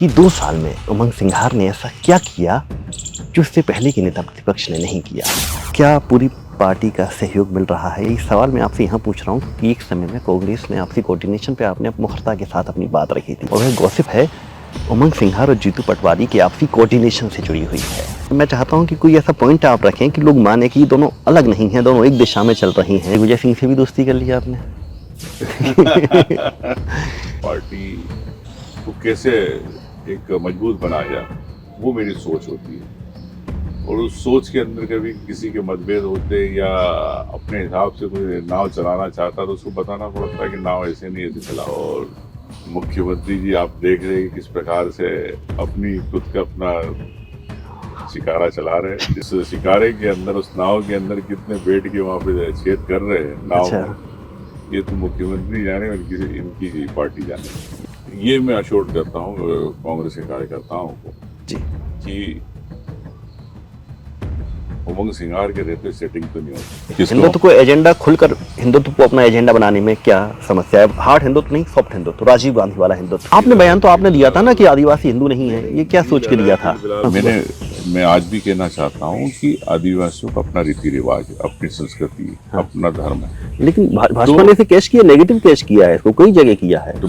कि 2 साल में उमंग सिंघार ने ऐसा क्या किया जो इससे पहले के नेता प्रतिपक्ष ने नहीं किया? क्या पूरी पार्टी का सहयोग मिल रहा है? यही सवाल मैं आपसे यहाँ पूछ रहा हूँ कि एक समय में कांग्रेस ने आपसी कोऑर्डिनेशन पे आपने मुखरता के साथ अपनी बात रखी थी और वह गॉसिप है उमंग सिंघार और जीतू पटवारी की आपसी कोऑर्डिनेशन से जुड़ी हुई है। मैं चाहता हूँ कि कोई ऐसा पॉइंट आप रखें कि लोग माने कि दोनों अलग नहीं हैं, दोनों एक दिशा में चल रही हैं। विजय सिंह से भी दोस्ती कर लिया आपने? पार्टी को कैसे एक मजबूत बनाया, वो मेरी सोच होती है। और उस सोच के अंदर कभी किसी के मतभेद होते या अपने हिसाब से कोई नाव चलाना चाहता तो उसको बताना पड़ता है कि नाव ऐसे नहीं ऐसे चलाओ। और मुख्यमंत्री जी आप देख रहे हैं किस प्रकार से अपनी खुद का अपना शिकारा चला रहे हैं। जिस शिकारे के अंदर, उस नाव के अंदर कितने बैठ के वहाँ पे छेद कर रहे हैं नाव अच्छा। में, ये तो मुख्यमंत्री जाने और इनकी पार्टी जाने। ये मैं अश्योर करता हूँ कांग्रेस के कार्यकर्ताओं को जी। कि उमंग सिंघार के रहते सेटिंग तो नहीं होती। हिंदुत्व को एजेंडा खुलकर हिंदुत्व को अपना एजेंडा बनाने में क्या समस्या है? हार्ड हिंदुत्व नहीं, सॉफ्ट हिंदुत्व, राजीव गांधी वाला हिंदुत्व। आपने बयान तो आपने दिया था ना कि आदिवासी हिंदू नहीं है, ये क्या सोच के दिया था? मैं आज भी कहना चाहता हूँ कि आदिवासियों का अपना रीति रिवाज है, अपनी संस्कृति, हाँ। अपना धर्म है। लेकिन भाजपा ने इसे कैश किया, नेगेटिव कैश किया है, इसको कई जगह किया है।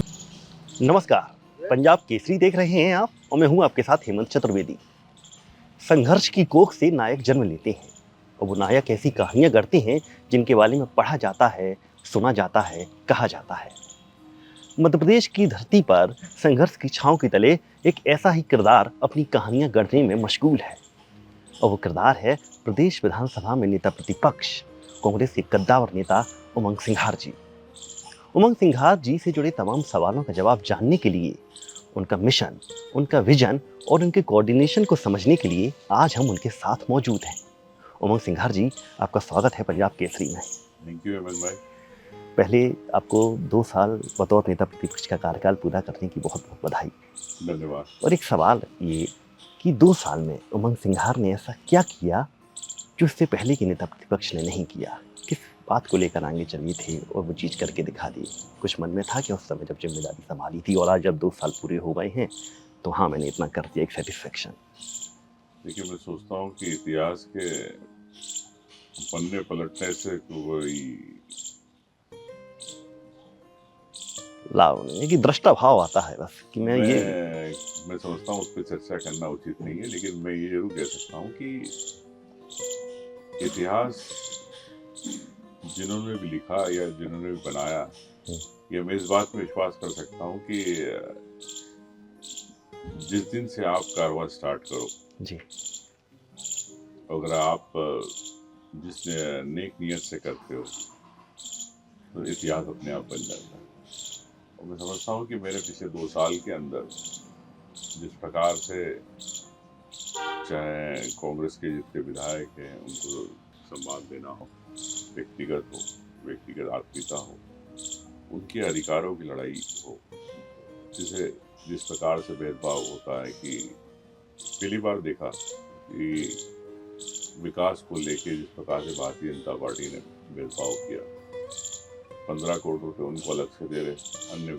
नमस्कार, पंजाब केसरी देख रहे हैं आप और मैं हूं आपके साथ हेमंत चतुर्वेदी। संघर्ष की कोख से नायक जन्म लेते हैं और वो नायक ऐसी कहानियां गढ़ते हैं जिनके बारे में पढ़ा जाता है, सुना जाता है, कहा जाता है। मध्य प्रदेश की धरती पर संघर्ष की छांव के तले एक ऐसा ही किरदार अपनी कहानियां गढ़ने में मशगूल है और वो किरदार है प्रदेश विधानसभा में नेता प्रतिपक्ष कांग्रेस के कद्दावर नेता उमंग सिंघार जी। उमंग सिंघार जी से जुड़े तमाम सवालों का जवाब जानने के लिए, उनका मिशन, उनका विजन और उनके कोऑर्डिनेशन को समझने के लिए आज हम उनके साथ मौजूद हैं। उमंग सिंघार जी, आपका स्वागत है पंजाब केसरी में। थैंक यू हेमंत भाई। पहले आपको 2 साल बतौर नेता प्रतिपक्ष का कार्यकाल पूरा करने की बहुत बहुत बधाई। धन्यवाद। और एक सवाल ये कि 2 साल में उमंग सिंघार ने ऐसा क्या किया जो इससे पहले के नेता प्रतिपक्ष ने नहीं किया? किस बात को लेकर आगे चलिए थे और वो चीज़ करके दिखा दी? कुछ मन में था कि उस समय जब जिम्मेदारी संभाली थी और आज जब 2 साल पूरे हो गए हैं तो हाँ, मैंने इतना कर दिया, एक सेटिस्फेक्शन? देखिए, मैं सोचता हूँ कि इतिहास के पन्ने पलटने से कोई लाभ नहीं है कि दृष्टा भाव आता है बस कि मैं समझता हूँ उस पर चर्चा करना उचित नहीं है। लेकिन मैं ये जरूर कह सकता हूँ कि इतिहास जिन्होंने भी लिखा या जिन्होंने भी बनाया, या मैं इस बात में विश्वास कर सकता हूँ कि जिस दिन से आप कारवां स्टार्ट करो जी, अगर आप जिस नेक नियत से करते हो तो इतिहास अपने आप बन जाता है। और मैं समझता हूँ कि मेरे पिछले 2 साल के अंदर जिस प्रकार से चाहे कांग्रेस के जितने विधायक हैं उनको सम्मान देना हो, व्यक्तिगत हो, व्यक्तिगत आत्मीयता हो, उनके अधिकारों की लड़ाई हो, जिस प्रकार से भेदभाव होता है कि पहली बार देखा कि विकास को लेके जिस प्रकार से भारतीय जनता पार्टी ने भेदभाव किया, 15 करोड़ रुपए उनको अलग से दे रहे, अन्य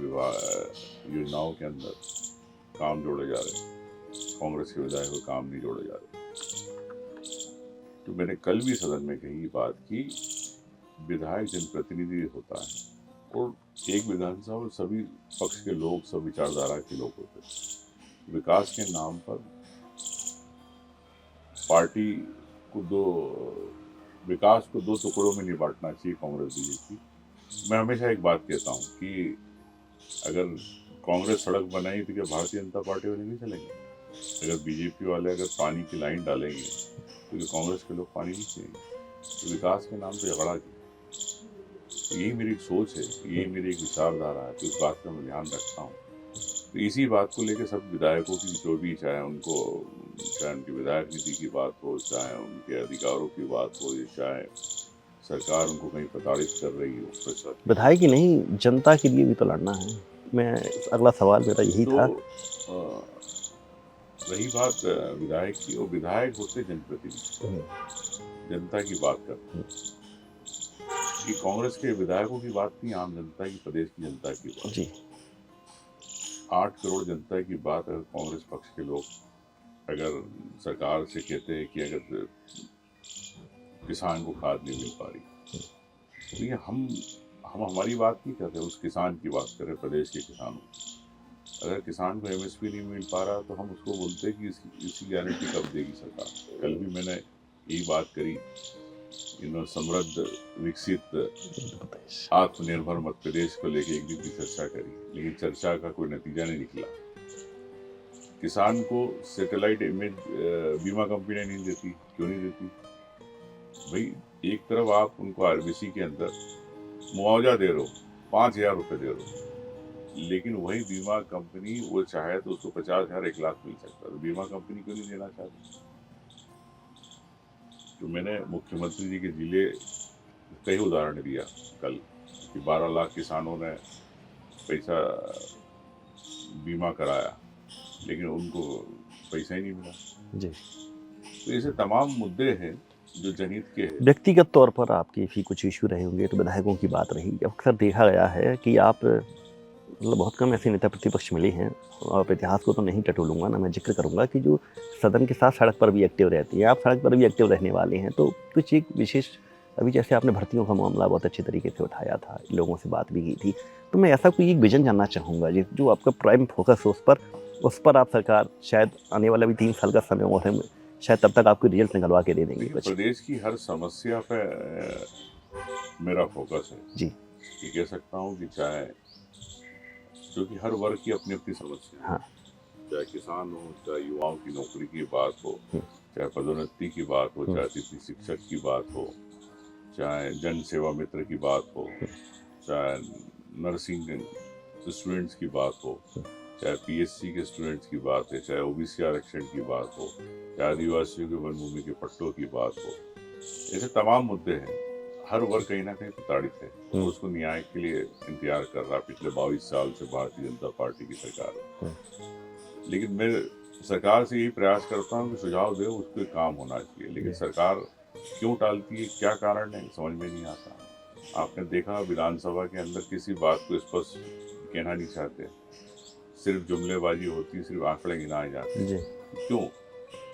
योजनाओं के अंदर काम जोड़े जा रहे, कांग्रेस के विधायक को काम नहीं जोड़े जा रहे। तो मैंने कल भी सदन में कही बात की, विधायक जनप्रतिनिधि होता है और एक विधानसभा में सभी पक्ष के लोग, सब विचारधारा के लोग होते हैं। विकास के नाम पर पार्टी को विकास को 2 टुकड़ों में नहीं बांटना चाहिए कांग्रेस बीजेपी। मैं हमेशा एक बात कहता हूँ कि अगर कांग्रेस सड़क बनाई तो क्या भारतीय जनता पार्टी वाले नहीं चलेंगे? अगर बीजेपी वाले अगर पानी की लाइन डालेंगे तो क्या कांग्रेस के लोग पानी नहीं पिएंगे? तो विकास के नाम पे झगड़ा क्यों? तो यही मेरी एक सोच है, यही मेरी एक विचारधारा है, तो इस बात का मैं ध्यान रखता हूँ। तो इसी बात को लेकर सब विधायकों की जो भी, चाहे उनकी विधायक नीति की बात हो, चाहे उनके अधिकारों की बात हो, या चाहे सरकार उनको कहीं प्रताड़ित कर रही हो, उस पर विधायक ही नहीं, जनता के लिए भी तो लड़ना है। मैं अगला सवाल मेरा यही था। रही बात विधायक की, वो विधायक होते जनप्रतिनिधि, जनता की बात करते हैं। कि कांग्रेस के विधायकों की बात नहीं, आम जनता की, प्रदेश की जनता की बात। जी। 8 करोड़ जनता की बात अगर कांग्रेस पक्ष के लोग अगर सरकार से कहते हैं कि अगर किसान को खाद नहीं मिल पा रही, तो ये हम हमारी बात नहीं कर रहे, उस किसान की बात कर रहे, प्रदेश के किसानों। अगर किसान को एमएसपी नहीं मिल पा रहा तो हम उसको बोलते हैं कि इसकी गारंटी कब देगी सरकार। कल भी मैंने यही बात करी, समृद्ध विकसित आत्मनिर्भर मध्य प्रदेश को लेकर एक दिन की चर्चा करी, लेकिन चर्चा का कोई नतीजा नहीं निकला। किसान को सैटेलाइट इमेज बीमा कंपनी नहीं देती, क्यों नहीं देती भाई? एक तरफ आप उनको आरबीसी के अंदर मुआवजा दे रहे हो, 5,000 रुपये दे रहे हो, लेकिन वही बीमा कंपनी वो चाहे तो उसको 50,000 1 लाख मिल सकता है, तो बीमा कंपनी क्यों नहीं देना चाहती? तो मैंने मुख्यमंत्री जी के जिले कई उदाहरण दिया कल कि 12 लाख किसानों ने पैसा बीमा कराया, लेकिन उनको पैसा ही नहीं मिला जी। तो ऐसे तमाम मुद्दे हैं जो जनहित के हैं। व्यक्तिगत तौर पर आपके भी कुछ इशू रहे होंगे, तो विधायकों की बात रही। अक्सर देखा गया है कि आप मतलब बहुत कम ऐसे नेता प्रतिपक्ष मिले हैं, और इतिहास को तो नहीं टटोलूंगा ना, मैं जिक्र करूंगा कि जो सदन के साथ सड़क पर भी एक्टिव रहती है। आप सड़क पर भी एक्टिव रहने वाले हैं, तो कुछ एक विशेष, अभी जैसे आपने भर्तियों का मामला बहुत अच्छे तरीके से उठाया था, लोगों से बात भी की थी, तो मैं ऐसा कोई एक विजन जानना चाहूँगा जो आपका प्राइम फोकस हो, उस पर आप सरकार शायद आने वाला भी 3 साल का समय और है, शायद तब तक आपको रिजल्ट निकलवा के दे देंगे। प्रदेश की हर समस्या पे मेरा फोकस है जी। ये कह सकता हूँ कि चाहे, क्योंकि हर वर्ग की अपनी अपनी समस्या है। हाँ। चाहे किसान हो, चाहे युवाओं की नौकरी की बात हो, चाहे पदोन्नति की बात हो, चाहे अतिथि शिक्षक की बात हो, चाहे जन सेवा मित्र की बात हो, चाहे नर्सिंग स्टूडेंट्स की बात हो, चाहे पीएससी के स्टूडेंट्स की बात है, चाहे ओबीसी आरक्षण की बात हो, चाहे आदिवासियों के वन भूमि के पट्टों की बात हो, ऐसे तमाम मुद्दे हैं। हर वर्ग कहीं ना कहीं प्रताड़ित है, तो उसको न्याय के लिए इंतजार कर रहा। पिछले 22 साल से भारतीय जनता पार्टी की सरकार है, लेकिन मैं सरकार से यही प्रयास करता हूँ कि सुझाव दे, उस पर काम होना चाहिए। लेकिन सरकार क्यों टालती है, क्या कारण है, समझ में नहीं आता। आपने देखा विधानसभा के अंदर किसी बात को स्पष्ट कहना नहीं चाहते, सिर्फ जुमलेबाजी होती है, सिर्फ आंकड़े गिनाए जाते हैं। क्यों?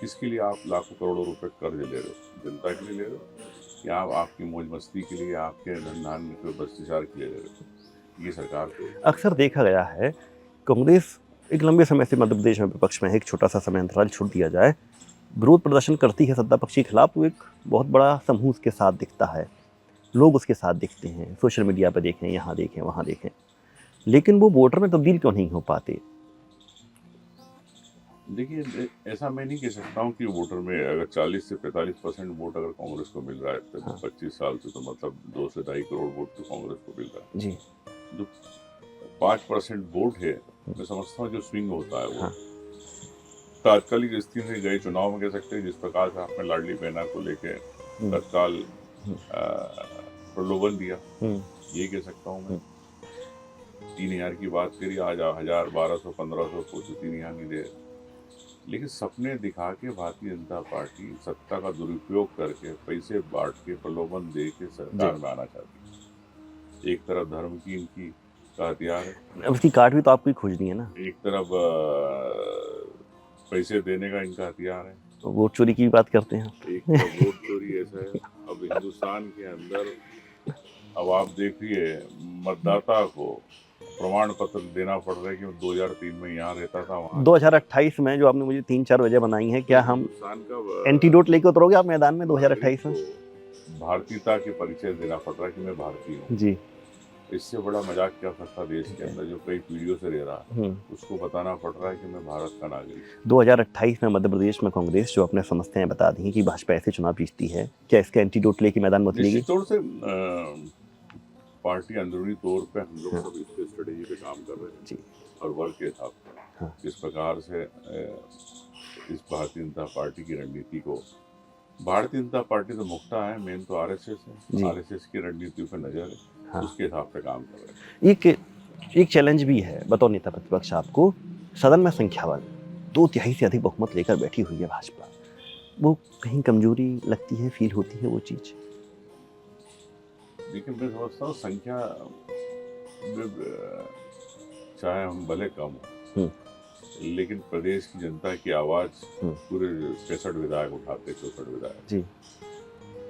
किसके लिए आप लाखों करोड़ों रुपए कर्ज ले रहे हो? जनता के लिए ले रहे हो या आप आपकी मौज मस्ती के लिए, आपके धन धान के भ्रष्टाचार के लिए ले रहे हो? ये सरकार को अक्सर देखा गया है, कांग्रेस एक लंबे समय से मध्य प्रदेश में विपक्ष में है। एक छोटा सा समय अंतराल छोड़ दिया जाए, विरोध प्रदर्शन करती है सत्ता पक्ष के खिलाफ, तो एक बहुत बड़ा समूह उसके साथ दिखता है, लोग उसके साथ दिखते हैं, सोशल मीडिया पर देखें, यहाँ देखें, वहाँ देखें, लेकिन वो वोटर में तब्दील क्यों नहीं हो पाते? देखिए, ऐसा मैं नहीं कह सकता हूँ कि वोटर में अगर 40 से 45% वोट अगर कांग्रेस को मिल रहा है तो 25 साल से, तो मतलब 2 से 2.5 करोड़ वोट तो कांग्रेस को मिल रहा है जी। जो 5% वोट है, मैं समझता हूँ जो स्विंग होता है वो तात्कालिक स्थिति से गए चुनाव में कह सकते हैं। जिस प्रकार से आपने लाडली बहना को लेके तत्काल प्रलोभन दिया, ये कह सकता हूँ मैं। 3,000 की बात करी, आज 1,000, 1,200, 1,500 को 3,000 नहीं दे। लेकिन सपने दिखा के भारतीय जनता पार्टी सत्ता का दुरुपयोग करके, पैसे बांट के, प्रलोभन दे के सरकार में आना चाहती है। एक तरफ धर्म की इनकी का हथियार है, उसकी काट भी तो आपको ही खोजनी है ना। एक तरफ पैसे देने का इनका हथियार है, तो वोट चोरी की बात करते हैं। एक तरफ वोट चोरी। ऐसा है अब हिंदुस्तान के अंदर, अब आप देखिए मतदाता को प्रमाण पत्र देना पड़ रहा है कि 2003 में यहाँ रहता था, वहाँ 2028 में जो आपने मुझे 3-4 वजह बनाई है, क्या हम एंटीडोट लेके उतरोगे आप मैदान में 2028 में? भारतीयता के परिचय देना पड़ रहा है कि मैं भारतीय हूँ जी। इससे बड़ा मजाक क्या सकता देश के अंदर जो कई पीढ़ियों से रह रहा है, उसको बताना पड़ रहा है कि मैं भारत का नागरिक। 2028 में मध्य प्रदेश में कांग्रेस जो अपने समस्याएं बता दी कि भाजपा ऐसे चुनाव जीतती है, क्या इसका एंटीडोट लेके मैदान में उतरेगी? निश्चित तौर से पार्टी अंदरूनी तौर पे हम लोग सब इस स्ट्रेटेजी पे काम कर रहे हैं और वर्ग के हिसाब से किस प्रकार से इस भारतीय जनता पार्टी की रणनीति को, भारतीय जनता पार्टी तो मुख्ता है, मेन तो आरएसएस है, आरएसएस की रणनीति पे नजर है, उसके हिसाब से काम कर रहे हैं। एक चैलेंज भी है बतौर नेता प्रतिपक्ष आपको, सदन में संख्याबल 2/3 से अधिक बहुमत लेकर बैठी हुई है भाजपा, वो कहीं कमजोरी लगती है, फील होती है वो चीज? लेकिन मैं समझता हूँ संख्या चाहे हम भले कम हो, लेकिन प्रदेश की जनता की आवाज हम्म। पूरे 66 विधायक उठाते, 64 विधायक। जी।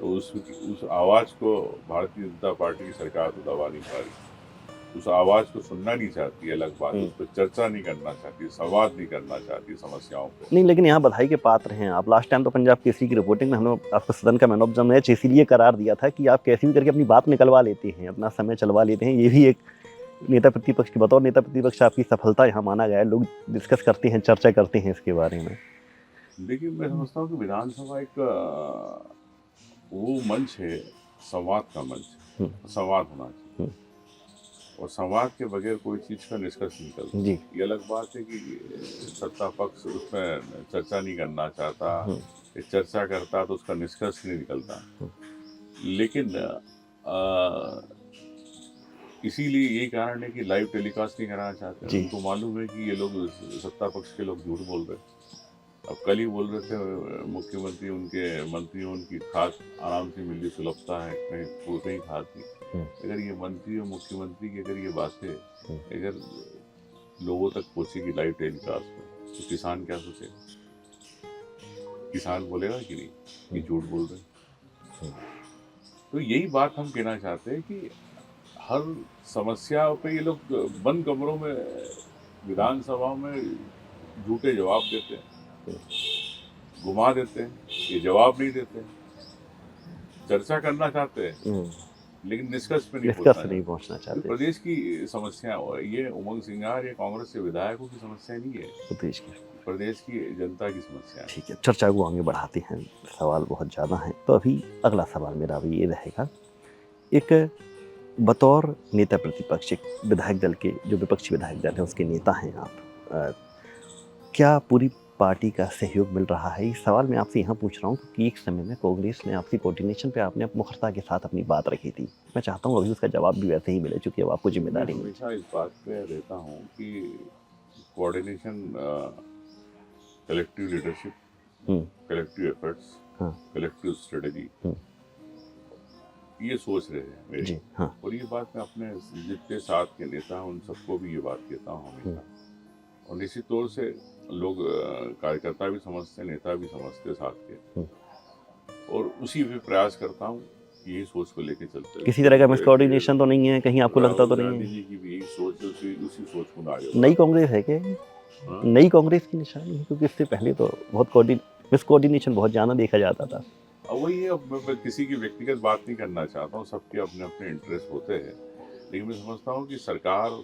तो उस आवाज को भारतीय जनता पार्टी की सरकार तो दबा नहीं पा रही। उस आवाज को सुनना नहीं चाहती, अलग बात, उस पर चर्चा नहीं करना चाहती, संवाद नहीं करना चाहती समस्याओं पे। नहीं, लेकिन यहाँ बधाई के पात्र हैं आप। लास्ट टाइम तो पंजाब केसरी की रिपोर्टिंग में हमने आपको सदन का मैन ऑफ द मैच इसीलिए करार दिया था कि आप कैसे भी करके अपनी बात निकलवा लेते हैं, अपना समय चलवा लेते हैं। ये भी एक नेता प्रतिपक्ष की, बतौर नेता प्रतिपक्ष आपकी सफलता यहाँ माना गया है। लोग डिस्कस करते हैं, चर्चा करते हैं इसके बारे में। देखिए, मैं समझता हूँ कि विधानसभा एक वो मंच है, संवाद का मंच। संवाद होना चाहिए, और संवाद के बगैर कोई चीज का निष्कर्ष नहीं निकलता। जी। ये अलग बात है कि सत्ता पक्ष उसमें चर्चा नहीं करना चाहता, चर्चा करता तो उसका निष्कर्ष नहीं निकलता। लेकिन इसीलिए यही कारण है कि लाइव टेलीकास्ट नहीं कराना चाहते। उनको मालूम है कि ये लोग, सत्ता पक्ष के लोग झूठ बोल रहे हैं। अब कल ही बोल रहे थे मुख्यमंत्री, उनके मंत्रियों, उनकी खाद आराम से मिल रही, सुलभता है, कहीं खाद नहीं। अगर ये मंत्री और मुख्यमंत्री की अगर ये बातें अगर लोगों तक पहुंचेगी लाइव टेलीकास्ट में, तो किसान क्या सोचेगा? किसान बोलेगा कि नहीं कि झूठ बोल रहे। तो यही बात हम कहना चाहते हैं कि हर समस्या पे ये लोग बंद कमरों में विधानसभा में झूठे जवाब देते हैं, घुमा देते हैं, ये जवाब नहीं देते। चर्चा करना चाहते हैं लेकिन निष्कर्ष पे नहीं पहुंचना चाहते। तो प्रदेश की समस्या ये उमंग सिंघार या कांग्रेस के विधायकों की समस्या नहीं है, प्रदेश की जनता की समस्या है। ठीक है, चर्चा को आगे बढ़ाते हैं, सवाल बहुत ज़्यादा हैं। तो अभी अगला सवाल मेरा भी ये रहेगा, एक बतौर नेता प्रतिपक्ष, एक विधायक दल के, जो विपक्षी विधायक दल है उसके नेता हैं आप, क्या पूरी पार्टी का सहयोग मिल रहा है? इस सवाल मैं आपसे यहाँ पूछ रहा हूँ क्योंकि एक समय में कांग्रेस ने आपसी कोऑर्डिनेशन पे आपने मुखरता के साथ अपनी बात रखी थी। मैं चाहता हूँ अभी उसका जवाब भी वैसे ही मिले, चूँकि अब आपको जिम्मेदारी है। हमेशा इस बात पे रहता हूँ कि coordination, collective leadership, collective efforts, collective strategy, ये सोच रहे हैं मेरे। जी, हाँ। और ये बात मैं अपने जितने साथ के नेता हैं उन सबको भी ये बात कहता हूँ हमेशा। और निश्चित तौर से लोग, कार्यकर्ता भी समझते, नेता भी समझते साथ के, और उसी पे प्रयास करता हूँ कि यही सोच को लेके चलते। किसी तरह का मिसकोऑर्डिनेशन तो नहीं है कहीं, आपको लगता तो नहीं है? जी की भी यही सोच, उसी सोच को आगे। नई कांग्रेस है क्या? नई कांग्रेस की निशानी है, क्योंकि इससे पहले तो बहुत मिसकोऑर्डिनेशन बहुत ज़्यादा देखा जाता था। अब वही है, मैं किसी की व्यक्तिगत बात नहीं करना चाहता हूँ, सबके अपने अपने इंटरेस्ट होते हैं। लेकिन मैं समझता हूँ कि सरकार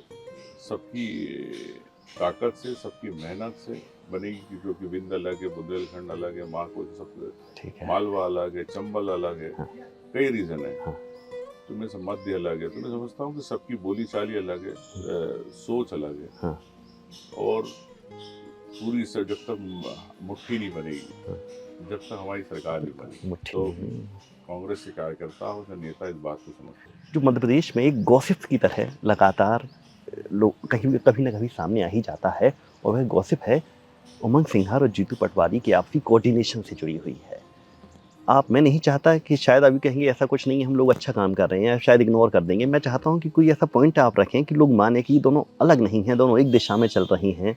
सबकी ताकत से, सबकी मेहनत से बनेगी, क्योंकि विंध अलग है, बुंदेलखंड अलग है, सब मालवा अलग है, चंबल अलग है, कई रीजन है। तो मैं मध्य अलग है। तो मैं समझता हूँ कि सबकी बोली चाली अलग है, सोच अलग है। और पूरी जब तक मुट्ठी नहीं बनेगी, जब तक हमारी सरकार नहीं बनेगी, तो कांग्रेस के कार्यकर्ता हो या नेता इस बात को समझते। जो मध्य प्रदेश में एक गॉसिप की तरह लगातार लोग कभी ना कभी सामने आ ही जाता है, और वह गॉसिप है उमंग सिंघार और जीतू पटवारी की आपसी कोऑर्डिनेशन से जुड़ी हुई है। मैं नहीं चाहता कि शायद अभी कहेंगे ऐसा कुछ नहीं है, हम लोग अच्छा काम कर रहे हैं, शायद इग्नोर कर देंगे। मैं चाहता हूं कि कोई ऐसा पॉइंट आप रखें कि लोग माने कि दोनों अलग नहीं हैं, दोनों एक दिशा में चल रही हैं,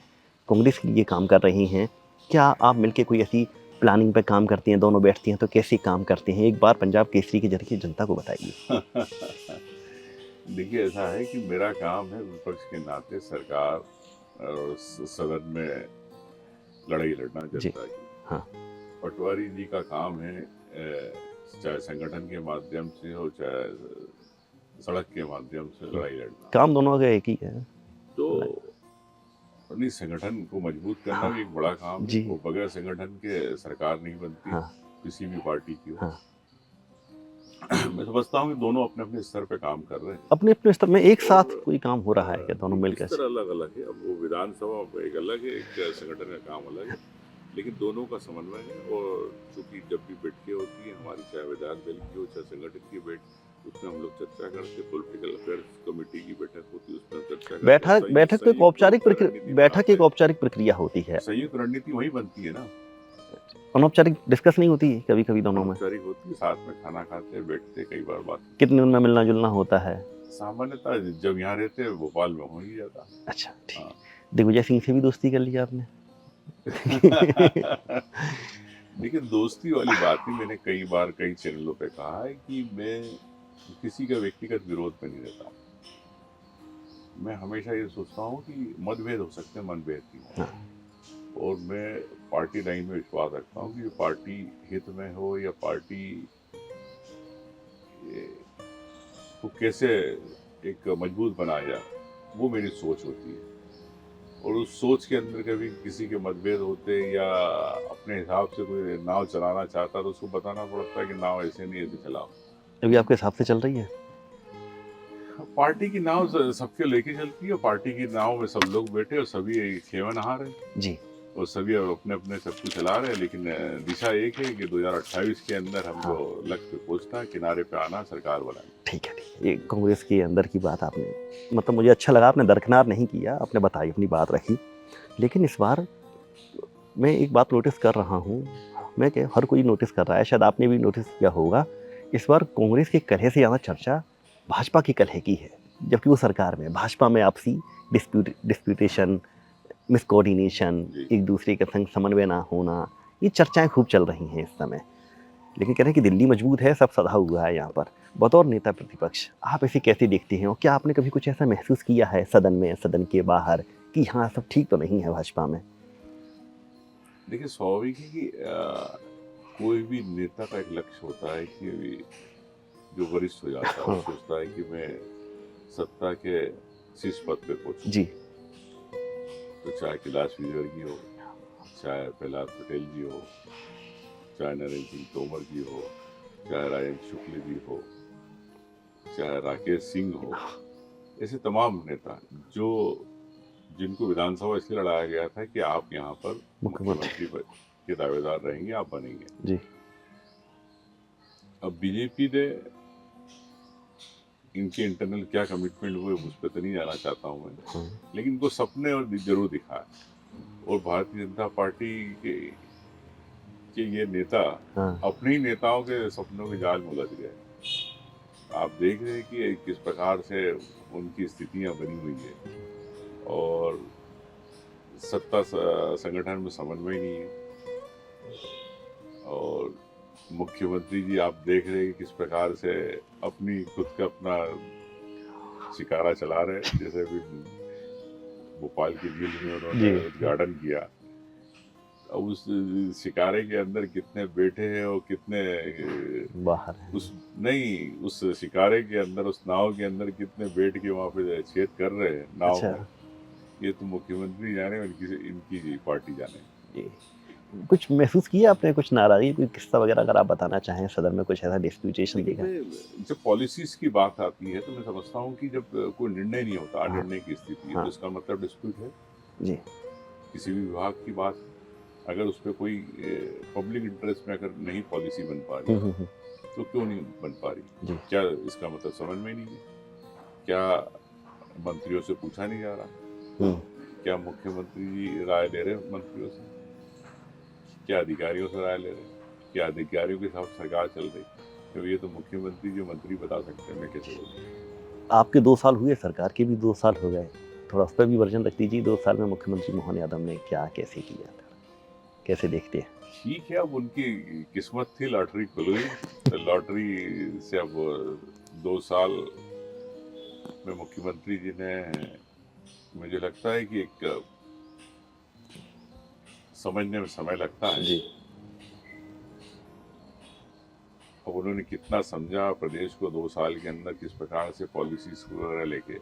कांग्रेस के लिए काम कर रही हैं। क्या आप मिलकर कोई ऐसी प्लानिंग पे काम करती हैं, दोनों बैठती हैं तो कैसे काम करते हैं? एक बार पंजाब केसरी के जरिए जनता को बताइए। देखिए, ऐसा है कि मेरा काम है विपक्ष के नाते सरकार और सदन में लड़ाई लड़ना जनता की। हाँ। पटवारी जी का काम है, चाहे संगठन के माध्यम से हो, चाहे सड़क के माध्यम से लड़ाई लड़ना। काम दोनों का एक ही है। तो अपनी संगठन को मजबूत करना भी एक बड़ा काम है। वो बगैर संगठन के सरकार नहीं बनती, किसी भी पार्टी की हो। मैं समझता हूँ कि दोनों अपने अपने स्तर पे काम कर रहे हैं, अपने अपने स्तर में एक साथ कोई काम हो रहा है क्या? दोनों मिलकर स्तर अलग अलग है। अब वो विधानसभा एक अलग है, एक संगठन का काम अलग है, लेकिन दोनों का समन्वय है। और चूंकि जब भी बैठकें होती है हमारी, चाहे विधायक दल की हो चाहे संगठन की उसमें हम लोग चर्चा करते, पॉलिटिकल अफेयर्स कमेटी की बैठक होती है, उसमें चर्चा करते। बैठक तो एक औपचारिक प्रक्रिया होती है। संयुक्त रणनीति वही बनती है ना, अनौपचारिक डिस्कस नहीं होती है कभी कभी दोनों में? औपचारिक होती है, साथ में खाना खाते, बैठते, कई बार बात। कितने दिन में मिलना जुलना होता है? सामान्यतः जब यहाँ रहते हैं भोपाल में हो ही जाता। अच्छा, ठीक। दिग्विजय सिंह से भी दोस्ती कर लिया आपने? देखिए, दोस्ती वाली बात ही मैंने कई बार कई चैनलों पे कहा है कि मैं किसी का व्यक्तिगत विरोध में नहीं रहता। मैं हमेशा ये सोचता हूँ कि मतभेद हो सकते हैं, मनभेद नहीं हो। हाँ। और मैं पार्टी लाइन में विश्वास रखता हूँ कि जो पार्टी हित में हो या पार्टी को कैसे एक मजबूत बनाया जाए, वो मेरी सोच होती है। और उस सोच के अंदर कभी किसी के मतभेद होते या अपने हिसाब से कोई नाव चलाना चाहता तो उसको बताना पड़ता है कि नाव ऐसे नहीं, ऐसे चलाओ। अभी आपके हिसाब से चल रही है? पार्टी की नाव सबके लेके चलती है, और पार्टी की नाव में सब लोग बैठे और सभी खेवा नहा रहे जी। और सभी अपने अपने सब कुछ चला रहे हैं, लेकिन दिशा एक है कि 2028 के अंदर हमको लक्ष्य पे पहुंचना, किनारे पे आना, सरकार बनानी। ठीक है, ये कांग्रेस के अंदर की बात आपने, मतलब मुझे अच्छा लगा, आपने दरकिनार नहीं किया, आपने बताई, अपनी बात रखी। लेकिन इस बार मैं एक बात नोटिस कर रहा हूँ, मैं क्या, हर कोई नोटिस कर रहा है, शायद आपने भी नोटिस किया होगा, इस बार कांग्रेस के कलह से ज़्यादा चर्चा भाजपा की कलह की है। जबकि वो सरकार में, भाजपा में आपसी डिस्प्यूटेशन, मिसकोऑर्डिनेशन, एक दूसरे के संग समन्वय ना होना, ये चर्चाएं खूब चल रही हैं इस समय। लेकिन कह रहे हैं कि दिल्ली मजबूत है, सब सधा हुआ है यहाँ पर। बतौर नेता प्रतिपक्ष आप इसे कैसे देखते हैं, और क्या आपने कभी कुछ ऐसा महसूस किया है सदन में, सदन के बाहर, कि हाँ सब ठीक तो नहीं है भाजपा में? देखिए, स्वाभाविक है कि कोई भी नेता का एक लक्ष्य होता है कि जो वरिष्ठ हो जाता है, वो सोचता है कि मैं सत्ता के शीर्ष पद पे पहुंचूं। जी। तो चाहे कैलाश विजयवर्गीय हो, चाहे प्रहलाद पटेल जी हो, चाहे नरेंद्र सिंह तोमर जी हो, चाहे राजेंद्र शुक्ल जी हो, चाहे राकेश सिंह हो, ऐसे तमाम नेता जो जिनको विधानसभा इसलिए लड़ाया गया था कि आप यहाँ पर मुख्यमंत्री के दावेदार रहेंगे, आप बनेंगे। जी। अब बीजेपी ने इनके इंटरनल क्या कमिटमेंट हुए उस पर तो नहीं जाना चाहता हूँ मैं, लेकिन इनको सपने और जरूर दिखाया। और भारतीय जनता पार्टी के ये नेता अपने ही नेताओं के सपनों के जाल में उलझ गए। आप देख रहे हैं कि किस प्रकार से उनकी स्थितियां बनी हुई है, और सत्ता संगठन में समन्वय नहीं है। और मुख्यमंत्री जी आप देख रहे हैं किस प्रकार से अपनी खुद का अपना शिकारा चला रहे हैं। जैसे अभी भोपाल की झील में उन्होंने उद्घाटन किया, उस शिकारे के अंदर कितने बैठे हैं और कितने बाहर हैं। उस शिकारे के अंदर, उस नाव के अंदर कितने बैठ के वहाँ पे छेद कर रहे हैं नाव में। ये तो मुख्यमंत्री जाने और इनकी पार्टी जाने। कुछ महसूस किया आपने, कुछ नाराजगी, कोई किस्सा वगैरह अगर आप बताना चाहें, सदन में कुछ ऐसा डिस्प्यूटेशन देखा? जब पॉलिसीज की बात आती है तो मैं समझता हूँ कि जब कोई निर्णय नहीं होता, अनिर्णय की स्थिति है, तो इसका मतलब डिस्प्यूट है। जी। किसी भी विभाग की बात, अगर उस पर कोई पब्लिक इंटरेस्ट में अगर नहीं पॉलिसी बन पा रही तो क्यों नहीं बन पा रही? क्या इसका मतलब समझ में नहीं है? क्या मंत्रियों से पूछा नहीं जा रहा? क्या मुख्यमंत्री जी राय ले रहे हैं मंत्रियों से? क्या अधिकारियों से राय ले रहे हैं? क्या अधिकारियों के साथ सरकार चल रही? तो ये तो मुख्यमंत्री जो मंत्री बता सकते हैं, मैं कैसे बोलूँ? आपके 2 साल हुए, सरकार के भी 2 साल हो गए, थोड़ा उस पर भी वर्जन रख दीजिए। 2 साल में मुख्यमंत्री मोहन यादव ने क्या कैसे किया था, कैसे देखते हैं? ठीक है, अब उनकी किस्मत थी, लॉटरी खुल गई, तो लॉटरी से अब 2 साल में मुख्यमंत्री जी ने, मुझे लगता है कि एक समझने में समय लगता है जी। अब उन्होंने कितना समझा प्रदेश को 2 साल के अंदर, किस प्रकार से पॉलिसीज वगैरह लेके,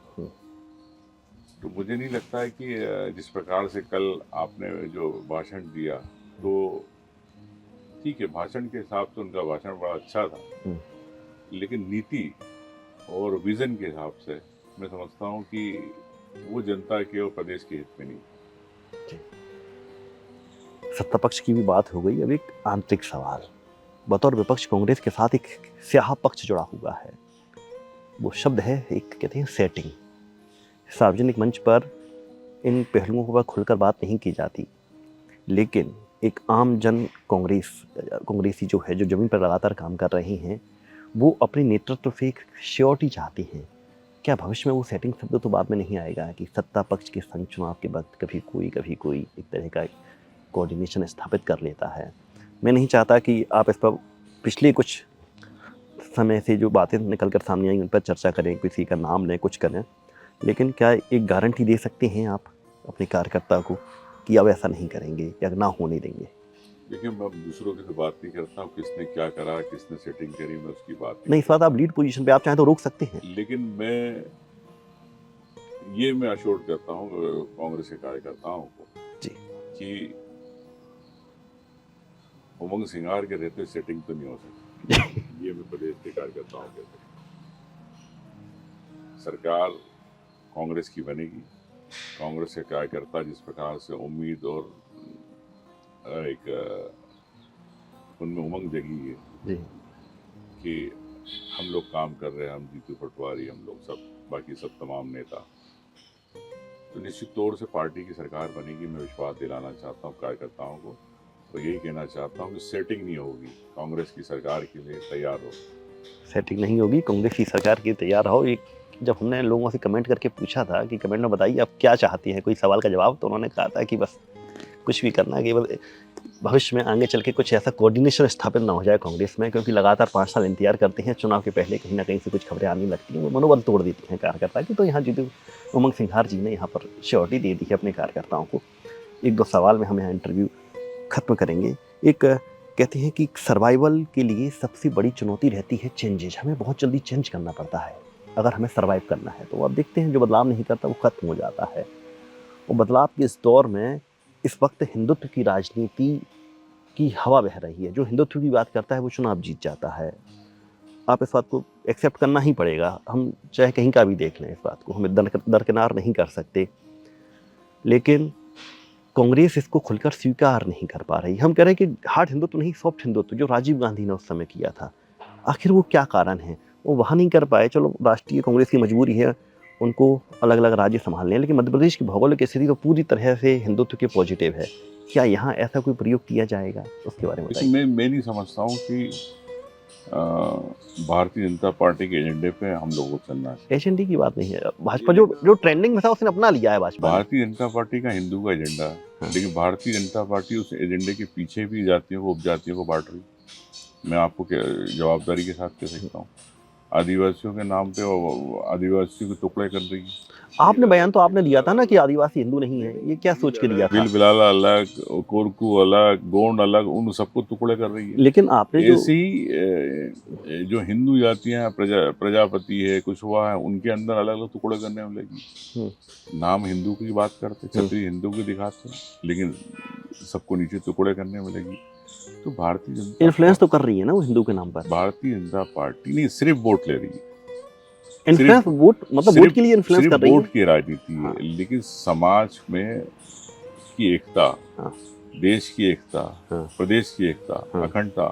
तो मुझे नहीं लगता है कि जिस प्रकार से कल आपने जो भाषण दिया, तो ठीक है, भाषण के हिसाब से उनका भाषण बड़ा अच्छा था, लेकिन नीति और विजन के हिसाब से मैं समझता हूँ कि वो जनता के और प्रदेश के हित में नहीं। सत्ता पक्ष की भी बात हो गई, अब एक आंतरिक सवाल। बतौर विपक्ष कांग्रेस के साथ एक स्याह पक्ष जुड़ा हुआ है, वो शब्द है, एक कहते हैं सेटिंग। सार्वजनिक मंच पर इन पहलुओं पर खुलकर बात नहीं की जाती, लेकिन एक आम जन कांग्रेसी जो है, जो जमीन पर लगातार काम कर रहे हैं, वो अपने नेतृत्व से एक श्योरिटी चाहती हैं क्या भविष्य में वो सेटिंग शब्द तो बाद में नहीं आएगा कि सत्ता पक्ष के संग चुनाव के वक्त कभी कोई एक तरह का कोऑर्डिनेशन स्थापित कर लेता है? मैं नहीं चाहता कि आप इस पर पिछले कुछ समय से जो बातें निकल कर सामने आई उन पर चर्चा करें, किसी का नाम लें, कुछ करें, लेकिन क्या एक गारंटी दे सकते हैं आप अपने कार्यकर्ता को कि अब ऐसा नहीं करेंगे या ना होने देंगे? देखिए, मैं दूसरों की तो बात नहीं करता हूँ, किसने क्या करा, किसने सेटिंग करी, मैं उसकी बात नहीं, इस बात आप लीड पोजीशन पे आप चाहें तो रोक सकते हैं। लेकिन मैं अश्योर करता हूँ कांग्रेस के कार्यकर्ताओं को जी। कि उमंग सिंगार के रहते सेटिंग तो नहीं हो सकती। ये मैं प्रदेश के कार्यकर्ताओं को कहता हूँ। सरकार कांग्रेस की बनेगी। कांग्रेस के कार्यकर्ता जिस प्रकार से उम्मीद और एक उनमें उमंग जगी है जी। कि हम लोग काम कर रहे हैं, हम जीतू पटवारी, हम लोग सब बाकी सब तमाम नेता, तो निश्चित तौर से पार्टी की सरकार बनेगी। मैं विश्वास दिलाना चाहता हूँ कार्यकर्ताओं को, तो यही कहना चाहता हूँ कि सेटिंग नहीं होगी, कांग्रेस की सरकार के लिए तैयार हो। सेटिंग नहीं होगी, कांग्रेस की सरकार के तैयार हो। एक जब हमने लोगों से कमेंट करके पूछा था कि कमेंट में बताइए आप क्या चाहती हैं, कोई सवाल का जवाब, तो उन्होंने कहा था कि बस कुछ भी करना है, केवल भविष्य में आगे चल के कुछ ऐसा कोऑर्डिनेशन स्थापित ना हो जाए कांग्रेस में, क्योंकि लगातार 5 साल इंतजार करते हैं, चुनाव के पहले कहीं ना कहीं से कुछ खबरें आने लगती हैं, वो मनोबल तोड़ देती हैं कार्यकर्ता की। तो यहाँ जीतू उमंग सिंघार जी ने यहाँ पर श्योरिटी दे दी है अपने कार्यकर्ताओं को। 1-2 सवाल में हम यहाँ इंटरव्यू खत्म करेंगे। एक कहते हैं कि सर्वाइवल के लिए सबसे बड़ी चुनौती रहती है चेंजेज। हमें बहुत जल्दी चेंज करना पड़ता है अगर हमें सर्वाइव करना है। तो आप देखते हैं जो बदलाव नहीं करता वो खत्म हो जाता है। वो बदलाव के इस दौर में इस वक्त हिंदुत्व की राजनीति की हवा बह रही है। जो हिंदुत्व की बात करता है वो चुनाव जीत जाता है। आप इस बात को एक्सेप्ट करना ही पड़ेगा, हम चाहे कहीं का भी देख लें इस बात को, हमें दरकिनार नहीं कर सकते। लेकिन कांग्रेस इसको खुलकर स्वीकार नहीं कर पा रही। हम कह रहे हैं कि हार्ड हिंदुत्व नहीं, सॉफ्ट हिंदुत्व जो राजीव गांधी ने उस समय किया था, आखिर वो क्या कारण है? वो वहाँ नहीं कर पाए। चलो, राष्ट्रीय कांग्रेस की मजबूरी है, उनको अलग अलग राज्य संभालने हैं, लेकिन मध्य प्रदेश की भौगोलिक स्थिति तो पूरी तरह से हिंदुत्व के पॉजिटिव है। क्या यहाँ ऐसा कोई प्रयोग किया जाएगा, उसके बारे में बताइए। मैं नहीं समझता हूँ कि भारतीय जनता पार्टी के एजेंडे पे हम लोगों को चलना है। एजेंडे की बात नहीं है, भाजपा जो ट्रेंडिंग में था उसने अपना लिया है भाजपा ने। भारतीय जनता पार्टी का हिंदू का एजेंडा है, हाँ। लेकिन भारतीय जनता पार्टी उस एजेंडे के पीछे भी जातियों को, उपजातियों को बांट रही। मैं आपको जवाबदारी के साथ कह सकता हूँ, आदिवासियों के नाम पे आदिवासियों के टुकड़े कर रही है। आपने बयान तो आपने दिया था ना कि आदिवासी हिंदू नहीं है, ये क्या सोच के दिया था? बिलाला अलग, कोरकू अलग, गोंड अलग, उन सबको टुकड़े कर रही है। लेकिन आपने जो ऐसी जो हिंदू जातियां, प्रजापति है, कुशवाहा है, उनके अंदर अलग अलग टुकड़े करने में लगी। नाम हिंदू की बात करते, छतरी हिंदू की दिखाते, लेकिन सबको नीचे टुकड़े करने में लगी। तो भारतीय जनता इन्फ्लुएंस तो कर रही है ना वो हिंदू के नाम पर। भारतीय जनता पार्टी नहीं, सिर्फ वोट ले रही है। इन्फ्लुएंस वोट मतलब वोट के लिए इन्फ्लुएंस कर रही है। वोट की राजनीति है। हाँ। लेकिन समाज में की एकता, हाँ। देश की एकता, हाँ। प्रदेश की एकता, हाँ। अखंडता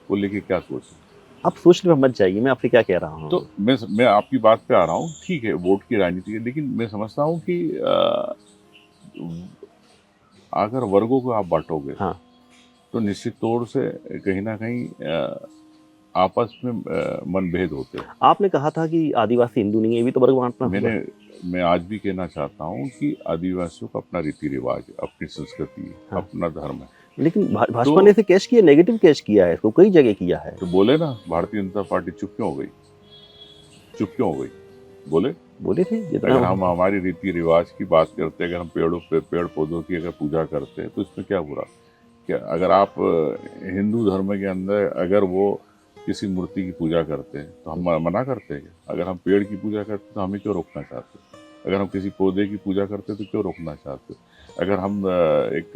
को लेके क्या सोच है? आप सोचने में मत जाइए, मैं आपसे क्या कह रहा हूँ। तो मैं आपकी बात पे आ रहा हूँ, ठीक है, वोट की राजनीति है, लेकिन मैं समझता हूँ कि अगर वर्गों को आप बांटोगे, हाँ। तो निश्चित तौर से कहीं ना कहीं आपस में मनभेद होते हैं। आपने कहा था कि आदिवासी हिंदू नहीं है, ये भी तो वर्ग बांटना। मैं आज भी कहना चाहता हूँ कि आदिवासियों का अपना रीति रिवाज, अपनी संस्कृति, हाँ। अपना धर्म है। लेकिन भाजपा ने इसे कैश किया, नेगेटिव कैश किया है इसको, कई जगह किया है। तो बोले ना, भारतीय जनता पार्टी चुप क्यों हो गई? चुप क्यों हो गई? बोले थे। अगर हम हमारी रीति रिवाज की बात करते, अगर हम पेड़ पौधों की अगर पूजा करते हैं, तो इसमें क्या बुरा? क्या अगर आप हिंदू धर्म के अंदर अगर वो किसी मूर्ति की पूजा करते हैं तो हम मना करते हैं? अगर हम पेड़ की पूजा करते हैं तो हमें क्यों रोकना चाहते? अगर हम किसी पौधे की पूजा करते हैं तो क्यों रोकना चाहते? अगर हम एक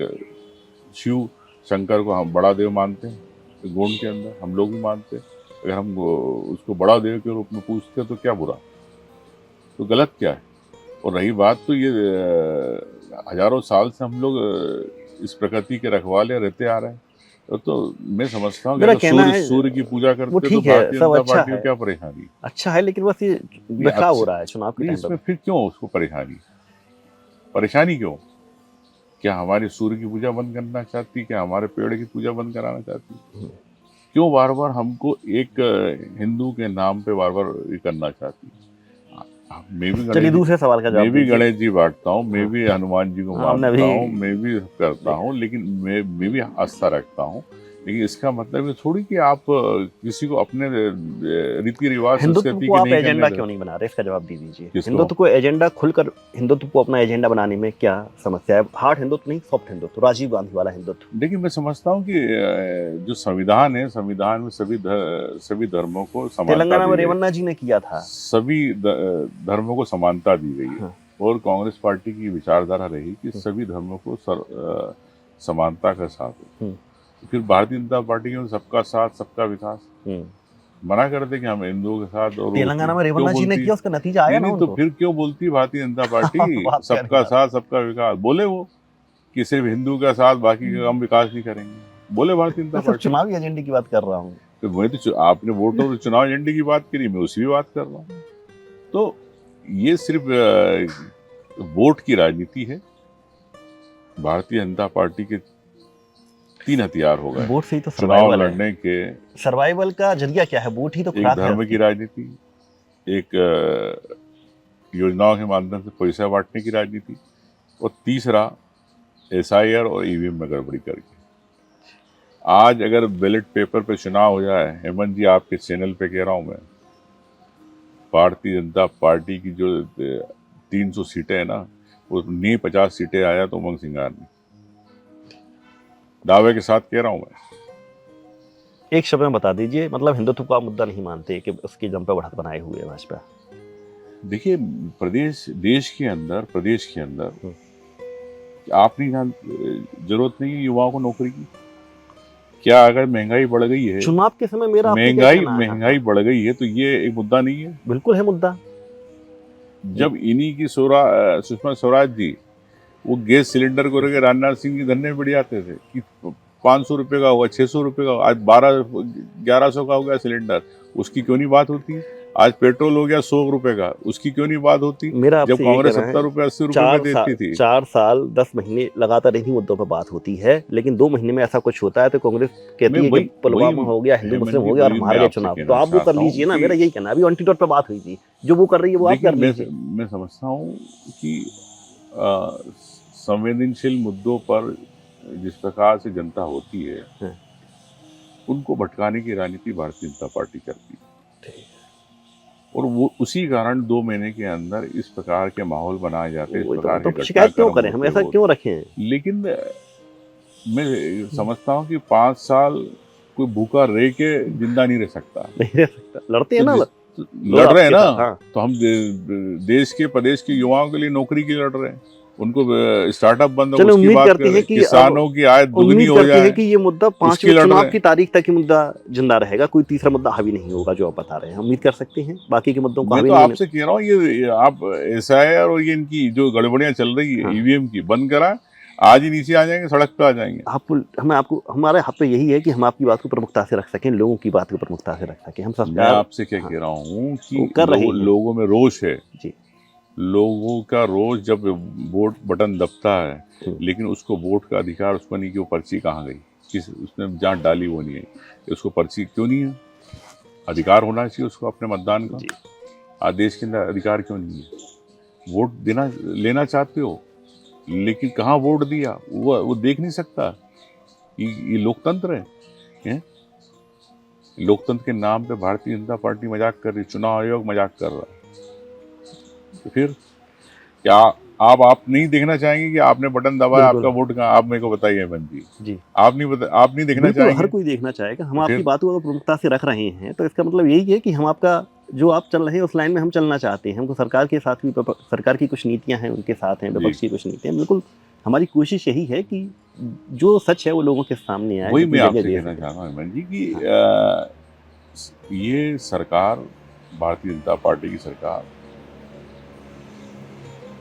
शिव शंकर को हम बड़ा देव मानते हैं, तो गोंड के अंदर हम लोग भी मानते हैं, अगर हम उसको बड़ा देव के रूप में पूजते हैं तो क्या बुरा? तो गलत क्या है? और रही बात, तो ये हजारों साल से हम लोग इस प्रकृति के रखवाले रहते आ रहे हैं। तो मैं समझता हूँ कि सूर्य की पूजा करते तो भारतीय जनता पार्टी को क्या परेशानी? अच्छा है, लेकिन बस ये बचाव हो रहा है चुनाव के टाइम पर। इसमें फिर क्यों उसको परेशानी क्यों? क्या हमारी सूर्य की पूजा बंद करना चाहती? क्या हमारे पेड़ की पूजा बंद कराना चाहती? क्यों बार बार हमको एक हिंदू के नाम पे बार बार ये करना चाहती? मैं भी चलिए दूसरे सवाल का मैं जवाब भी दीजिए। गणेश जी बांटता हूँ, मैं भी हनुमान जी को हमने मानता भी हूँ, मैं भी करता हूँ, लेकिन मैं भी आस्था रखता हूँ। लेकिन इसका मतलब ये थोड़ी कि आप किसी को अपने रीति रिवाज हिंदुत्व संस्कृति को की आप नहीं करने एजेंडा दे। क्यों नहीं बना रहे, इसका जवाब दे दीजिए। किसको? हिंदुत्व को एजेंडा खुलकर, हिंदुत्व को अपना एजेंडा बनाने में क्या समस्या है? हार्ड हिंदुत्व नहीं, सॉफ्ट हिंदुत्व, राजीव गांधी वाला हिंदुत्व। देखिए, मैं समझता हूँ कि जो संविधान है, संविधान में सभी धर्मों को समानता तेलंगाना दी में गई, रेवन्ना जी ने किया था। सभी धर्मों को समानता दी गई है। हाँ। और कांग्रेस पार्टी की विचारधारा रही कि सभी धर्मों को समानता का साथ हो। फिर भारतीय जनता पार्टी में सबका साथ सबका विकास मना कर दे कि हम हिंदुओं के साथ, और तेलंगाना में क्यों रेवन्ना जी ने बोलती? किया, उसका नतीजा आया नहीं ना नहीं, तो उनको। फिर क्यों बोलती भारतीय जनता पार्टी बात क्या नहीं सबका बात। साथ सबका विकास? बोले वो कि सिर्फ हिंदू का साथ, बाकी का हम विकास नहीं करेंगे, बोले भारतीय जनता मैं सिर्फ पार्टी। चुनावी एजेंडे की बात कर रहा हूँ। तो वही तो आपने वोटों चुनाव एजेंडे की बात करी, मैं उसी की बात कर रहा हूँ। तो ये सिर्फ वोट की राजनीति है। भारतीय जनता पार्टी के 3 हथियार हो गए वोट से ही तो चुनाव सर्वाइवल है। लड़ने के। सर्वाइवल का जरिया क्या है? वोट ही तो एक खुराक है धर्म उसकी। की राजनीति, एक योजनाओं के माध्यम से पैसा बांटने की राजनीति, और तीसरा एसआईआर और ईवीएम में गड़बड़ी करके। आज अगर बैलेट पेपर पे चुनाव हो जाए, हेमंत जी आपके चैनल पे कह रहा हूं मैं, भारतीय जनता पार्टी की जो 300 सीटें है ना, उसमें 50 सीटें आया तो उमंग सिंगार ने, दावे के साथ कह रहा हूं मैं। एक शब्द में बता दीजिए, मतलब हिंदुत्व का मुद्दा नहीं मानते कि उसकी जम पे बढ़त बनाए हुए है भाजपा। देखिए, देश के अंदर आप नहीं जान, जरूरत नहीं है युवाओं को नौकरी की। क्या अगर महंगाई बढ़ गई है, चुनाव के समय मेरा आपसे क्या कहना है? महंगाई बढ़ गई है, तो ये एक मुद्दा नहीं है? बिल्कुल है मुद्दा। जब इन्हीं की सुषमा स्वराज जी वो गैस सिलेंडर को लेकर राजनाथ सिंह के धरने पे आते थे कि 500 रुपये का होगा, 600 रुपये का, आज 1100 का हो गया सिलेंडर, उसकी क्यों नहीं बात होती? आज पेट्रोल हो गया 100 रुपये का, उसकी क्यों नहीं बात होती? मेरा जब आपसे ये कांग्रेस कहना है, 70 रुपये 80 रुपये में देती थी। 4 साल 10 महीने लगातार इन्हीं मुद्दों पर बात होती है, लेकिन 2 महीने में ऐसा कुछ होता है तो कांग्रेस कहती है कि पुलवामा हो गया, हिंदू मुस्लिम हो गया और हम हार गए चुनाव। तो आप वो कर लीजिए ना, मेरा यही कहना है। अभी एंटीडोट पे बात हुई थी, जो वो कर रही है वो आप कर लीजिए। मैं समझता हूँ कि संवेदनशील मुद्दों पर जिस प्रकार से जनता होती है, उनको भटकाने की राजनीति भारतीय जनता पार्टी करती है, और वो उसी कारण 2 महीने के अंदर इस प्रकार के माहौल बनाए जाते हैं, इस प्रकार के शिकायत क्यों करें हम, ऐसा क्यों रखें? लेकिन मैं समझता हूँ कि 5 साल कोई भूखा रह के जिंदा नहीं रह सकता। नहीं रह सकता, लड़ते हैं ना, लड़ रहे हैं ना। तो हम देश के प्रदेश के युवाओं के लिए नौकरी के लिए लड़ रहे हैं, उनको स्टार्टअप बंद हो, उसकी बात कर रहे हैं, किसानों की आय दुगनी हो जाए, कि ये मुद्दा 5वें चुनाव की तारीख तक ही मुद्दा जिंदा रहेगा, कोई तीसरा मुद्दा हावी नहीं होगा जो आप बता रहे हैं। उम्मीद कर सकते हैं बाकी के मुद्दों को हावी नहीं। मैं तो आपसे कह रहा हूँ, ये आप एसआईआर और ये इनकी जो गड़बड़ियां चल रही है ईवीएम की, बंद करा, आज ही नीचे आ जाएंगे, सड़क पे आ जाएंगे। हमारे हाथ पे यही है कि हम आपकी बात को प्रमुखता से रख सकें, लोगों की बात को प्रमुखता से रख सकें। हम मैं आपसे क्या कह रहा हूँ कि लोगों में रोष है जी। लोगों का रोज जब वोट बटन दबता है, लेकिन उसको वोट का अधिकार उसको नहीं कि वो पर्ची कहाँ गई, किस उसने जहाँ डाली वो नहीं है, उसको पर्ची क्यों नहीं है? अधिकार होना चाहिए उसको अपने मतदान का। आदेश के अंदर अधिकार क्यों नहीं है? वोट लेना चाहते हो, लेकिन कहाँ वोट दिया वो देख नहीं सकता। ये लोकतंत्र है? लोकतंत्र के नाम पे भारतीय जनता पार्टी मजाक कर रही, चुनाव आयोग मजाक कर रहा है। तो फिर क्या आप नहीं देखना चाहेंगे कि आपने बटन दबाया, आपका वोट कहाँ? आप मेरे को बताइए हेमंत जी, आप नहीं देखना चाहेंगे? हर कोई देखना चाहेगा। हम आपकी बातों को प्रमुखता से रख रहे हैं, तो इसका मतलब यही है कि हम आपका जो आप चल रहे हैं उस लाइन में हम चलना चाहते हैं। हमको सरकार के साथ भी, सरकार की कुछ नीतियां हैं उनके साथ हैं, विपक्ष की कुछ नीतियां, बिल्कुल हमारी कोशिश यही है कि जो सच है वो लोगों के सामने आए। वही मैं आपसे कहना चाह रहा हूँ हेमंत जी कि ये सरकार, भारतीय जनता पार्टी की सरकार,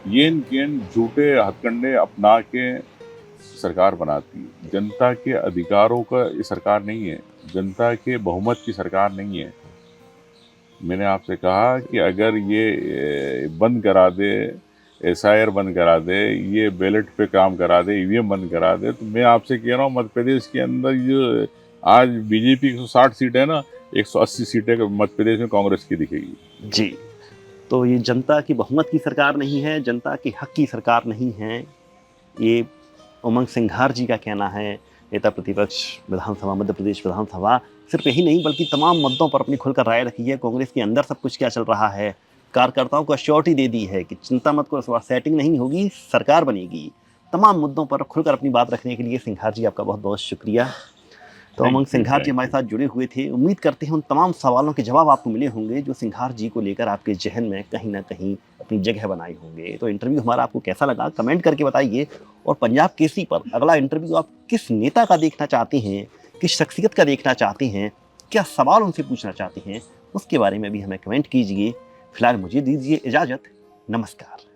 ये झूठे हथकंडे अपना के सरकार बनाती है। जनता के अधिकारों का ये सरकार नहीं है, जनता के बहुमत की सरकार नहीं है। मैंने आपसे कहा कि अगर ये बंद करा दे, एसआईआर बंद करा दे, ये बैलेट पे काम करा दे, ईवीएम बंद करा दे, तो मैं आपसे कह रहा हूँ मध्य प्रदेश के अंदर जो आज बीजेपी की 160 सीट है ना, 180 सीटें मध्य प्रदेश में कांग्रेस की दिखेगी। जी, तो ये जनता की बहुमत की सरकार नहीं है, जनता के हक की सरकार नहीं है, ये उमंग सिंघार जी का कहना है। नेता प्रतिपक्ष विधानसभा, मध्य प्रदेश विधानसभा, सिर्फ यही नहीं बल्कि तमाम मुद्दों पर अपनी खुलकर राय रखी है। कांग्रेस के अंदर सब कुछ क्या चल रहा है, कार्यकर्ताओं को अश्योरिटी दे दी है कि चिंता मत करो, सेटिंग नहीं होगी, सरकार बनेगी। तमाम मुद्दों पर खुलकर अपनी बात रखने के लिए सिंघार जी आपका बहुत बहुत शुक्रिया। तो उमंग सिंघार जी हमारे साथ जुड़े हुए थे। उम्मीद करते हैं उन तमाम सवालों के जवाब आपको मिले होंगे जो सिंघार जी को लेकर आपके जहन में कहीं ना कहीं अपनी जगह बनाए होंगे। तो इंटरव्यू हमारा आपको कैसा लगा कमेंट करके बताइए। और पंजाब केसरी पर अगला इंटरव्यू आप किस नेता का देखना चाहते हैं, किस शख्सियत का देखना चाहते हैं, क्या सवाल उनसे पूछना चाहते हैं, उसके बारे में भी हमें कमेंट कीजिए। फिलहाल मुझे दीजिए इजाज़त। नमस्कार।